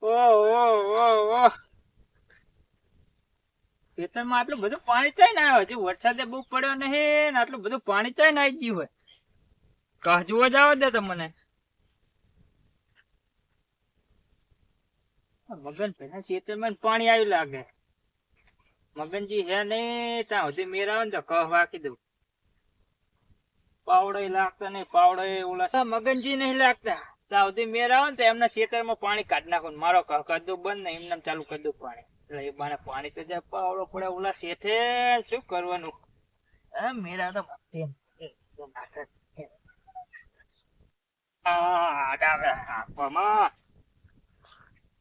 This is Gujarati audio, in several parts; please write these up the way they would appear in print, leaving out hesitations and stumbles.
ઓહ ખેતરમાં આટલું બધું પાણી ચાઈ ના આવ્યો હજી વરસાદે બહુ પડ્યો નહીં ને આટલું બધું પાણી ચાઈ ના આવી ગયું હોય કાહ જોવા જાવ દે તમને મગન પેલા ખેતરમાં પાણી આવ્યું લાગે મગનજી હે નહીં ત્યાં સુધી મેર આવે ને તો કહ વાકી દઉં પાવડો લાગતા નહીં પાવડો ઓલા મગનજી નહીં લાગતા ત્યાં સુધી મેર આવે ને તો એમના ખેતરમાં પાણી કાઢી નાખો મારો કહ કરી દઉં બંધ ને એમને ચાલુ કરી દઉં પાણી એટલે એ બાને પાણી તો જાય પાવડો પડે ઓલા શેઠે શું કરવાનું મેરા તો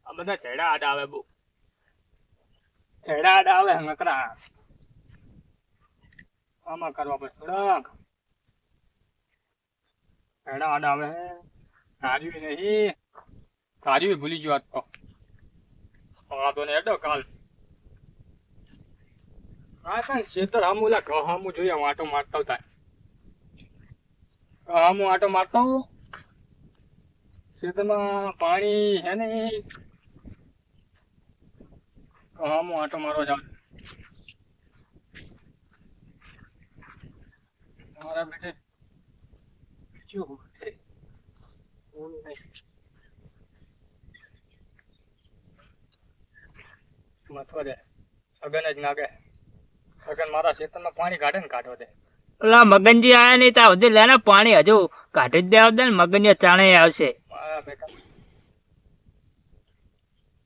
આ બધા ચેડા આડા આવે બહુ ચેડા આડા આવે નકરા આમાં કરવા પડે થોડાક ચેડા આડા આવે કાર્યું નહીં કાર્યું ભૂલી ગયો આજ તો વાંધો ને એડો કાલ હા કઈ શેતર હામું લા ઘ હામું જોઈએ આટો મારતા થાય હામું આટો મારતા હું ખેતરમાં પાણી હે ને હામું આટો મારવા જાવ મારા બેટે મથવા દે અગન જ નાગે અગન મારા ખેતરમાં પાણી કાઢે ને કાઢવા દે ઓલા મગનજી આયા નહીં તા સુધી લેને પાણી હજુ કાઢી જ દેવા દે ને મગનજી ચાણે આવશે મારા બેટા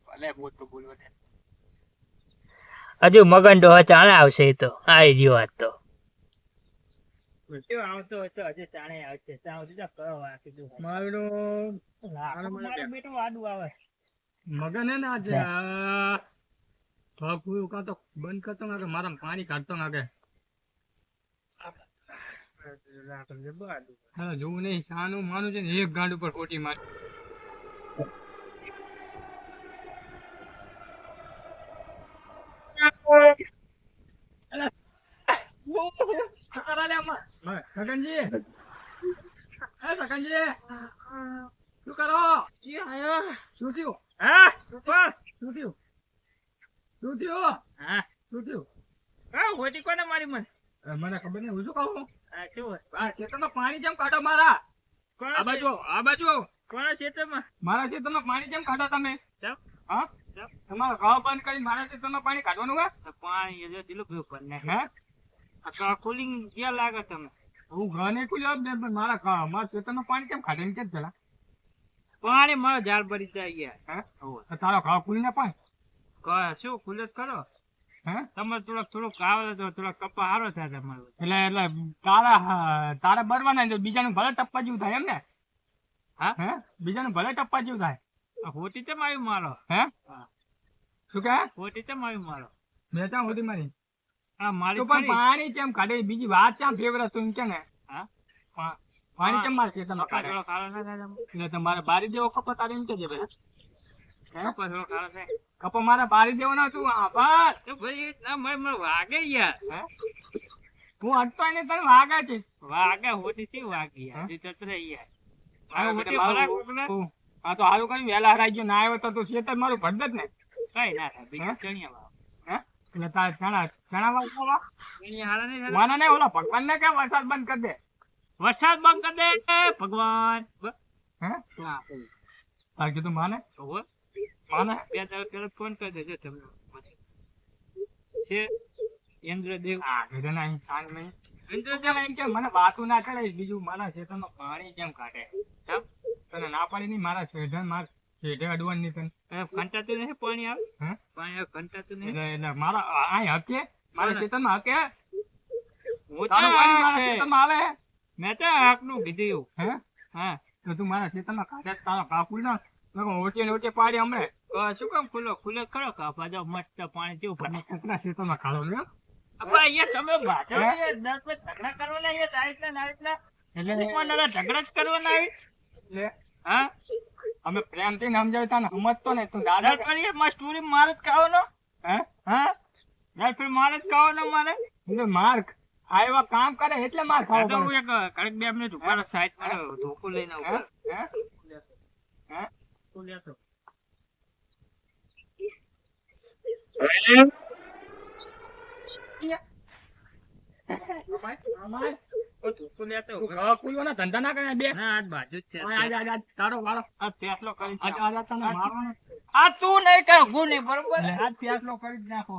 ભલે બોલ તો બોલવા દે હજુ મગન ડોહા ચાણે આવશે એ તો આવી ગયો આજ તો આવતો હોય તો હજુ ચાણે આવશે ત્યાં સુધી કરો કીધું મારું બેટું આડું આવે મગન હે ને આજે ભાગ હુયું કાં તો બંધ કરતો નાખે મારા પાણી કાઢતો નાખે હા જોવું નહીં સાનું માનું છે ને એક ગાંડ ઉપર ખોટી મારી સગનજી સગનજી શું કરો શું થયું હા શું થયું શું થયું હા શું થયું હા ખોટી કોને મારી મને ખબર નહીં હું શું કહું ખેતરમાં પાણી જેમ કાઢો મારા આ બાજુ કોના ખેતરમાં મારા ખેતરમાં પાણી જેમ કાઢો તમે હા તમારો ઘઉં બંધ કરી મારા ખેતરમાં પાણી કાઢવાનું હોય પાણી ખુલી ગયા લાગે તમે હું ઘર ને ખુલ્યો પણ મારા ખેતરમાં પાણી કેમ કાઢે કેમ પેલા પાણી મારો ઝાડ ભરી જાય ગયા તારો ઘઉં ખુલી ને પણ શું ખુલે કરો તમારે થોડોક આવે તો થોડોક કપા સારો થાય તમારો એટલે તારે બરવાના બીજાનું ભલે ટપ્પા જેવું થાય એમ ને હા બીજાનું ભલે ટપ્પા જેવું થાય હોટી ચમ આવ્યું મારો હે શું કે હોટી ચમ આવ્યું મારો મેં ચમ હોટી મારી હા મારી પણ પાણી ચમ કાઢે બીજી વાત ચમ ફેવરેટ તું કે ને હા પાણી ચમ મારશે તમે કાઢે એટલે તમારે બારી દેવો કપા તારે એમ કે છે ભાઈ કપા મારા બારી દેવો ના તું આભાર વાગે યાર હું અટતો ને તને વાગે છે વાગે હોતી છે વાગી યાર ચતરે યાર આ તો હારું કરી વેલા હરાઈ ગયો ના આવ્યો તો તું શેતર મારું ભરદ જ ને કઈ ના થાય બીજું ચણિયા વાવ હે એટલે તાર ચણા વાવ માના ને ઓલા ભગવાન ને કે વરસાદ બંધ કરી દે ભગવાન હે તાર કીધું માને માને બે દાડા પહેલા ફોન કરી દેજો તમે છે ઇન્દ્રદેવ ઇન્દ્રદેવ એમ કે મને વાતું ના કરે બીજું મારા ખેતરમાં પાણી કેમ કાઢે તને ના પાડી નહીં મારા શેઢે અડવાનું નહીં તને કંટાતું નહીં પાણી આવે હે પાણી કંટાતું નહીં એટલે મારા અહીં હકે મારા ખેતરમાં હકે મારા ખેતરમાં આવે મેં તો હકનું કીધું હે હા તો તું મારા ખેતરમાં કાઢે તારા કાપુલ ના ઓટે પાડી હમણે શું કામ ખુલ્લો ખરો કાપા જાવ મસ્ત પાણી જેવું ભરે કકડા ખેતરમાં ખાડો ને આપા અહીંયા તમે બાટો ઝઘડા કરવાના અહીંયા આટલા એટલે કોનારા ઝઘડા જ કરવાના આવી લે હા અમે પ્રેમથી સમજાવતા ને સમજતો ને તું દાદા કરીએ મસ્ટુરી માર જ ખાવાનો હે હા યાર ફિર માર જ ખાવાનો મારે માર આ એવા કામ કરે એટલે માર ખાવો તો હું એક કડક 2 મિનિટ ઉભા સાઈડ પર ધોકો લઈને ઉપર હે હે તો લેતો ધંધા ના કરે બે બાજુ જ છે તારો વાળો આ ફેસલો કરી આ તું નહીં કર હું નહીં બરોબર આ ફેસલો કરી જ નાખો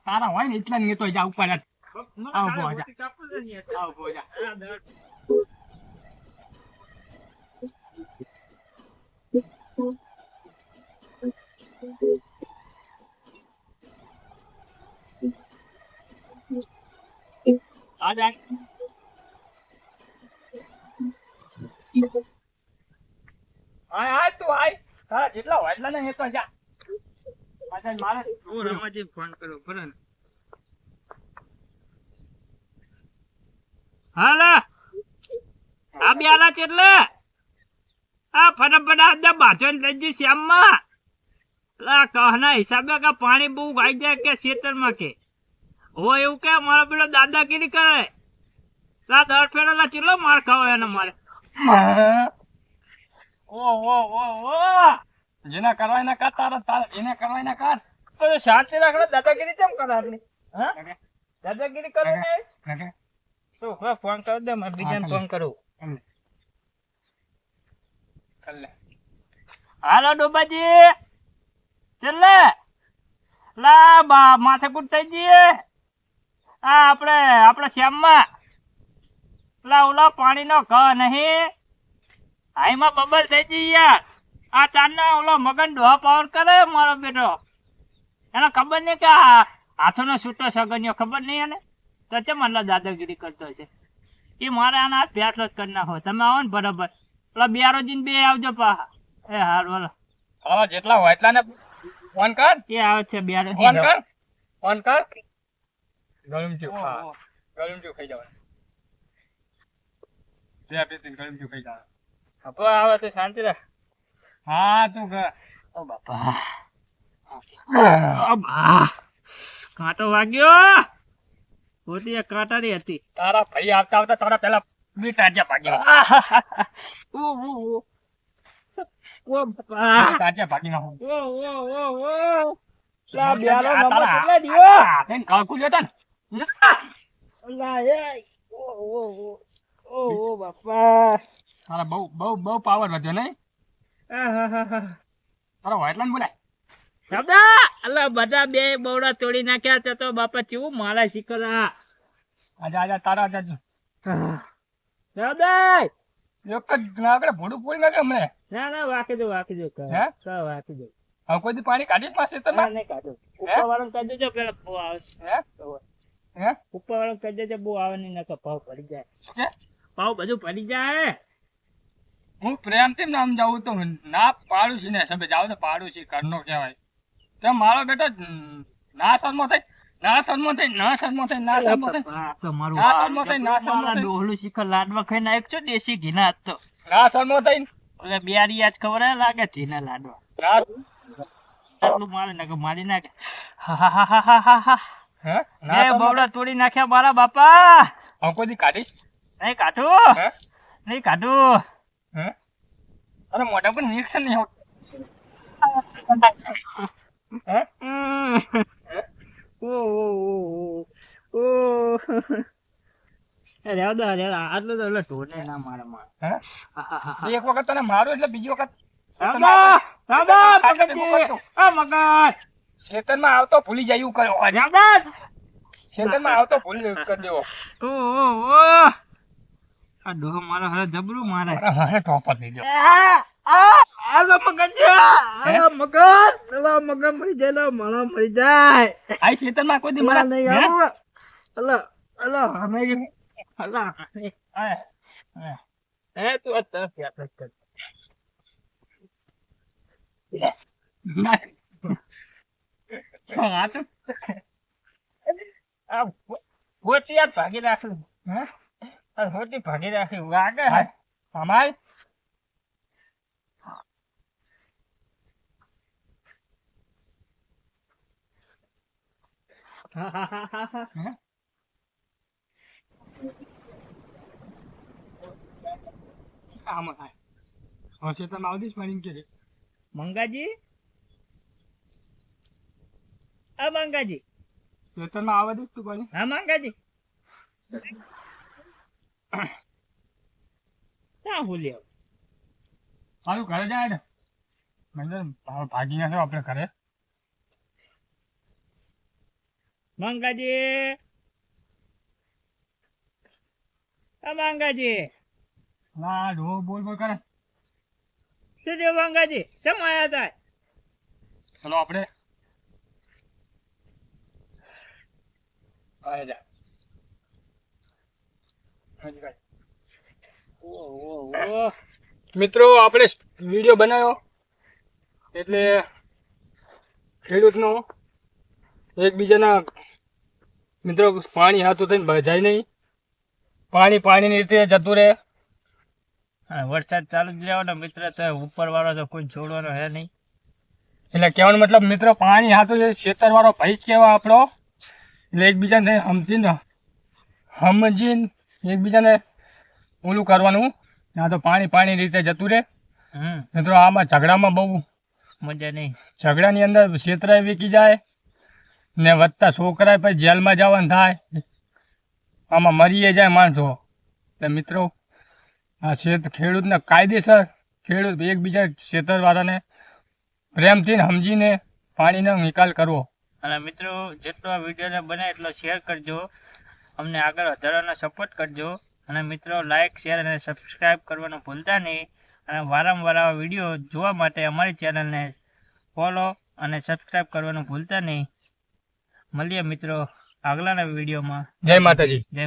તારા હોય ને એટલા ને તો જા ઉપર આવો જા આ જા આય તું આય તારા જેટલા હોય એટલા ને તો જા મારે હું રમાજી ફોન કર્યો બરાબર હાલા આ બેલા ચેટલે આ ફટાફટ આ બાજન લઈ જઈ શ્યામમાં લા કહના હિસાબે કે પાણી બહુ ગાઈ જાય કે ખેતરમાં કે હો એવું કે મારો પેલો દાદાગીરી કરે લા દર ફેરેલા ચેટલો માર ખાવો એને મારે ઓ જેના કરવાય ના કર તારા જેને કરવાય ના કર તો શાંતિ રાખો દાદાગીરી કેમ કરે આટલી હા દાદાગીરી કરે ને તો હવે ફોન કર દે મારે બીજાને ફોન કરું હાલો ડોબાજી ચલે લા બા માથે કૂટ થઈ જઈએ આ આપણે શ્યામમાં લા ઓલા પાણીનો ઘ નહીં આઈમાં બબલ થઈ જઈ યાર આ ચાંદના ઓલો મગન ડોહા પાવર કરે મારો બેટો એને ખબર નહીં કે હાથોનો છૂટો સગન્યો ખબર નહીં એને તો ચમ આટલા દાદાગીરી કરતો છે એ મારે આના હાથ ફેસલો જ કરી નાખો તમે આવો ને બરાબર પેલા બિયારોજીને બે આવજો પાહા એ હાર બોલો હા જેટલા હોય એટલા ને ફોન કર કે આવે છે બિયારો ફોન કર ગરમ ચૂ ખાઈ જવાનું જે આપે તે ગરમ ચૂ ખાઈ જવાનું હવે આવે તો શાંતિ રાખ હા તું કર ઓ બાપા કાંટો વાગ્યો ખોટી કાંટારી હતી તારા ભાઈ આવતા આવતા તારા પેલા મીટાજ્યા ભાગ્યો ઓ બાપા મીટાજ્યા ભાગી નાખો ઓ લા બ્યાલો નંબર કેટલા દીવો તેન કાકુ લેતા ને લા એ ઓ બાપા તારા બહુ પાવર વધ્યો નહીં તારા વાટલા ને બોલાય દાદા અલ્લા બધા બે બવડા તોડી નાખ્યા તો બાપા ચેવું મારા શીખરા આજા તારા આજા દાદા એક જ નાગડે ભોડું પોડી નાખે હમણે ના વાકી દો હે વાકી દો હવે કોઈ દી પાણી કાઢી પાસે તો નહીં કાઢો ઉપર વાળો કહી દેજો પેલા બહુ આવે હે ઉપર વાળો કહી દેજો બહુ આવે નહીં નકર ભાવ પડી જાય ભાવ બધું પડી જાય હું પ્રેમથી નામ જાઉં તો ના પાડું છું ને સભે જાવ તો પાડું છું ઘરનો કહેવાય તો મારો બેટો ના શર્મો થઈ ડોહલું શિખર લાડવા ખાઈને એક છો દેશી ઘીના હતો ના શર્મો થઈ એટલે બિયારી આજ ખબર લાગે ઘીના લાડવા મારે નાખે મારી નાખે બવડા તોડી નાખ્યા મારા બાપા હું કોઈ દી કાઢીશ નહીં કાઢું અરે મોઢા પર ઇન્જેક્શન નહીં આટલું તો ઢોને ના મારે એક વખત તને મારો એટલે બીજી વખત ખેતરમાં આવતો ભૂલી જાય એવું કર્યો ખેતરમાં આવતો ભૂલી કરી દેવો આ ડોહો મારો હવે જબરું મારે હવે ટોપર થઈ ગયો મગન મરી જાય મારા મરી જાય આ ખેતરમાં કોઈ દી મારા નહીં આવું અલા અમે અલા એ તું આ તરફ યાદ કર આ હોતી યાદ ભાગી રાખલું હે હોતી ભાગી રાખી વાગે અમાર મંગાજી આ મંગાજી ખેતરમાં આવવા દઈશ તું પાણી. હા મંગાજી ક્યાં ભૂલી આવ સારું ઘરે જાય ને ભાગી ના આપણે ઘરે મંગાજી. આ મંગાજી ના ઢો બોલ બોલ કરે શું થયું મંગાજી? કેમ આયા હતા? ચલો આપણે મિત્રો આપણે વિડીયો બનાવ્યો એટલે ખેડૂતનો એકબીજાના મિત્રો પાણી હાથું થઈને ભજાય નહીં, પાણીની રીતે જતું રહે. વરસાદ ચાલુ જ રહેવાનો મિત્ર, તો ઉપર વાળો તો કોઈ છોડવાનો હે નહીં. એટલે કહેવાનો મતલબ મિત્રો પાણી હાથું ખેતર વાળો ભાઈ કેવા આપણો, એટલે એકબીજાને સમજીને એકબીજાને ઓલું કરવાનું. ના તો પાણી રીતે જતું રહે. મિત્રો આમાં ઝઘડામાં બહુ મજા નહીં. ઝઘડાની અંદર છેતરાય વીકી જાય ને વધતા છોકરા પછી જેલમાં જવાનું થાય, આમાં મરીએ જાય માણસો. એટલે મિત્રો આ ખેડૂતને કાયદેસર ખેડૂત એકબીજા ખેતરવાળાને પ્રેમથી સમજીને પાણીનો નિકાલ કરવો. અને મિત્રો જેટલો આ વિડીયોને બને એટલો શેર કરજો, અમને આગળ વધારવાનો સપોર્ટ કરજો. અને મિત્રો લાઇક શેર અને સબસ્ક્રાઈબ કરવાનું ભૂલતા નહીં. અને વારંવાર આવા વિડીયો જોવા માટે અમારી ચેનલને ફોલો અને સબસ્ક્રાઈબ કરવાનું ભૂલતા નહીં. મળીએ મિત્રો આગલાના વિડીયોમાં. જય માતાજી. જય